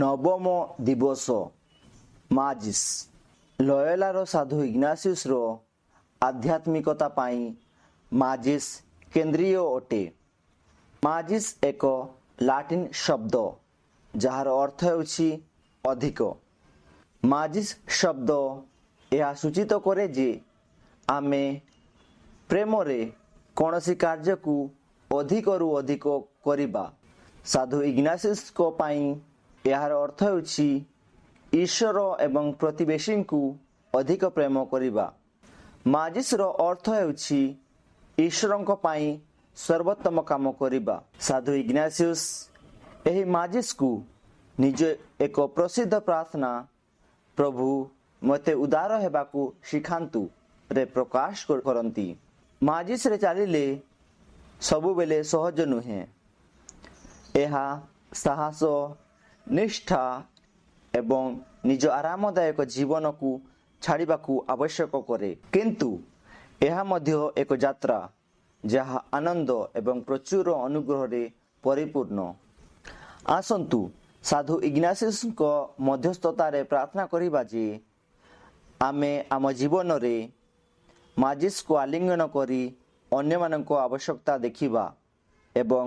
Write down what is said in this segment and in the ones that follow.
ନବମ ଦିବସ ମାଜିସ୍ ଲୟଲାର ସାଧୁ ଇଗ୍ନାସିୟସର ଆଧ୍ୟାତ୍ମିକତା ପାଇଁ ମାଜିସ୍ କେନ୍ଦ୍ରୀୟ ଅଟେ। ମାଜିସ୍ ଏକ ଲାଟିନ୍ ଶବ୍ଦ ଯାହାର ଅର୍ଥ ହେଉଛି ଅଧିକ। ମାଜିସ୍ ଶବ୍ଦ ଏହା ସୂଚିତ କରେ ଯେ ଆମେ ପ୍ରେମରେ କୌଣସି କାର୍ଯ୍ୟକୁ ଅଧିକରୁ ଅଧିକ କରିବା। ସାଧୁ ଇଗ୍ନାସିୟସଙ୍କ ପାଇଁ ଏହାର ଅର୍ଥ ହେଉଛି ଈଶ୍ୱର ଏବଂ ପ୍ରତିବେଶୀଙ୍କୁ ଅଧିକ ପ୍ରେମ କରିବା। ମାଜିସ୍ର ଅର୍ଥ ହେଉଛି ଈଶ୍ୱରଙ୍କ ପାଇଁ ସର୍ବୋତ୍ତମ କାମ କରିବା। ସାଧୁ ଇଗ୍ନାସିୟସ ଏହି ମାଜିସ୍କୁ ନିଜ ଏକ ପ୍ରସିଦ୍ଧ ପ୍ରାର୍ଥନା ପ୍ରଭୁ ମୋତେ ଉଦାର ହେବାକୁ ଶିଖାନ୍ତୁ ରେ ପ୍ରକାଶ କରନ୍ତି। ମାଜିସ୍ରେ ଚାଲିଲେ ସବୁବେଳେ ସହଜ ନୁହେଁ। ଏହା ସାହସ, ନିଷ୍ଠା ଏବଂ ନିଜ ଆରାମଦାୟକ ଜୀବନକୁ ଛାଡ଼ିବାକୁ ଆବଶ୍ୟକ କରେ। କିନ୍ତୁ ଏହା ମଧ୍ୟ ଏକ ଯାତ୍ରା ଯାହା ଆନନ୍ଦ ଏବଂ ପ୍ରଚୁର ଅନୁଗ୍ରହରେ ପରିପୂର୍ଣ୍ଣ। ଆସନ୍ତୁ ସାଧୁ ଇଗ୍ନାସିୟସଙ୍କ ମଧ୍ୟସ୍ଥତାରେ ପ୍ରାର୍ଥନା କରିବା ଯେ ଆମେ ଆମ ଜୀବନରେ ମାଜିସ୍କୁ ଆଲିଙ୍ଗନ କରି ଅନ୍ୟମାନଙ୍କ ଆବଶ୍ୟକତା ଦେଖିବା ଏବଂ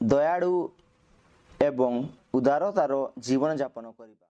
ଦୟାଳୁ ଏବଂ ଉଦାରତାର ଜୀବନଯାପନ କରିବା।